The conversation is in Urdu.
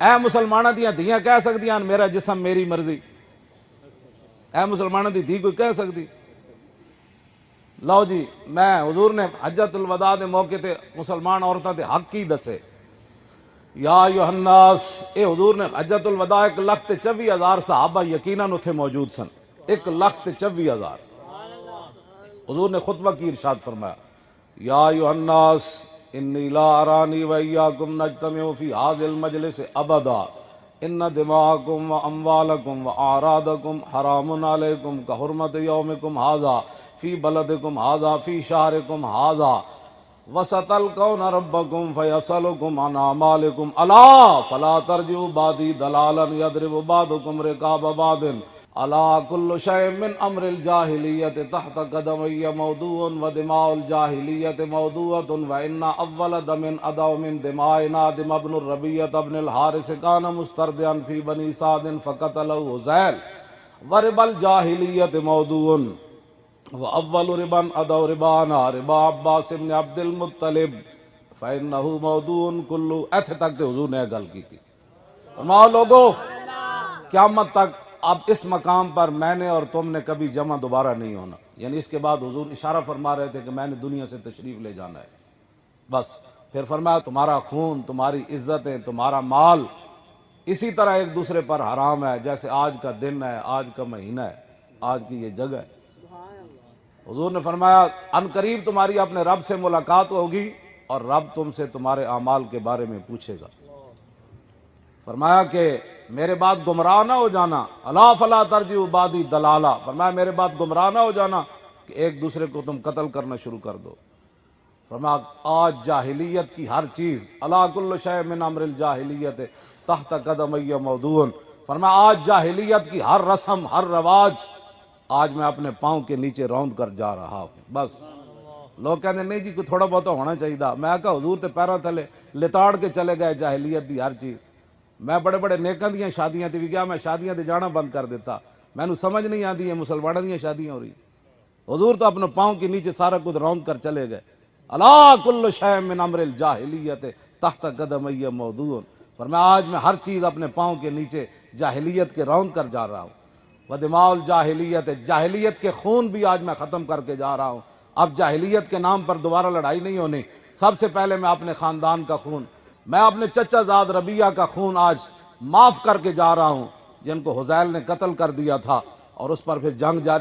اے مسلمانوں دیاں دھیاں کہہ سکدیاں میرا جسم میری مرضی؟ اے مسلمانوں دی دھی کوئی کہہ سکتی؟ لو جی میں حضور نے حجت الوداع دے موقع تے مسلمان عورتاں دے حق کی دسے، یا ایھا الناس، اے حضور نے حجت الوداع 1,24,000 صحابہ یقیناً اتھے موجود سن، 1,24,000 حضور نے خطبہ کی ارشاد فرمایا، یا ایھا الناس انی لا ارانی و ایاکم نجتمع فی ھذا المجلس ابدا ان دماءکم و اموالکم و اعراضکم حرام علیکم کحرمت یومکم ھذا فی بلدکم ھذا فی شہرکم ھذا وستلقون ربکم فیسألکم عن اعمالکم الا فلا ترجعوا بعدی ضلالا یضرب بعضکم رقاب بعض الا کل شیء من امر الجاہلیت تحت قدمی موضوع و دماء الجاہلیت موضوعۃ و ان اول دم ادع من دمائنا دم ابن الربیعۃ ابن الحارث کان مسترضعا فی بنی سعد فقتلہ حذیل ورب الجاہلیت موضوع و اول ربا ادع ربانا ربا عباس بن عبد المطلب فانہ موضوع کلو، ایتھے تک کہ حضور نے گل کی تھی۔ فرماؤ لوگو قیامت تک اب اس مقام پر میں نے اور تم نے کبھی جمع دوبارہ نہیں ہونا، یعنی اس کے بعد حضور اشارہ فرما رہے تھے کہ میں نے دنیا سے تشریف لے جانا ہے بس۔ پھر فرمایا تمہارا خون، تمہاری عزتیں، تمہارا مال اسی طرح ایک دوسرے پر حرام ہے جیسے آج کا دن ہے، آج کا مہینہ ہے، آج کی یہ جگہ ہے۔ حضور نے فرمایا ان قریب تمہاری اپنے رب سے ملاقات ہوگی اور رب تم سے تمہارے اعمال کے بارے میں پوچھے گا۔ فرمایا کہ میرے بعد گمراہ نہ ہو جانا، الا فلا ترجعوا بعدی ضلالا، فرمایا میرے بعد گمراہ نہ ہو جانا کہ ایک دوسرے کو تم قتل کرنا شروع کر دو۔ فرمایا آج جاہلیت کی ہر چیز، الا کل شیء من امر الجاہلیت تحت قدمی موضوع، فرمایا آج جاہلیت کی ہر رسم، ہر رواج آج میں اپنے پاؤں کے نیچے روند کر جا رہا ہوں بس۔ لوگ کہتے ہیں نہیں جی کوئی تھوڑا بہت ہونا چاہیے، میں کہا حضور تے پیراں تھلے لتاڑ کے چلے گئے جاہلیت دی ہر چیز۔ میں بڑے بڑے نیکاں دیاں شادیاں تے بھی گیا، میں شادیاں تے جانا بند کر دیتا، مینوں سمجھ نہیں آندی ہے مسلمانوں دیاں شادیاں ہو رہی۔ حضور تو اپنے پاؤں کے نیچے سارا کچھ روند کر چلے گئے، الا کل شیء من امر الجاہلیت تحت قدمی موضوع، فرمایا آج میں ہر چیز اپنے پاؤں کے نیچے جاہلیت کے روند کر جا رہا ہوں۔ ودماء الجاہلیت، جاہلیت کے خون بھی آج میں ختم کر کے جا رہا ہوں۔ اب جاہلیت کے نام پر دوبارہ لڑائی نہیں ہونی، سب سے پہلے میں اپنے خاندان کا خون، میں اپنے چچا زاد ربیعہ کا خون آج معاف کر کے جا رہا ہوں، جن کو حذیل نے قتل کر دیا تھا اور اس پر پھر جنگ جاری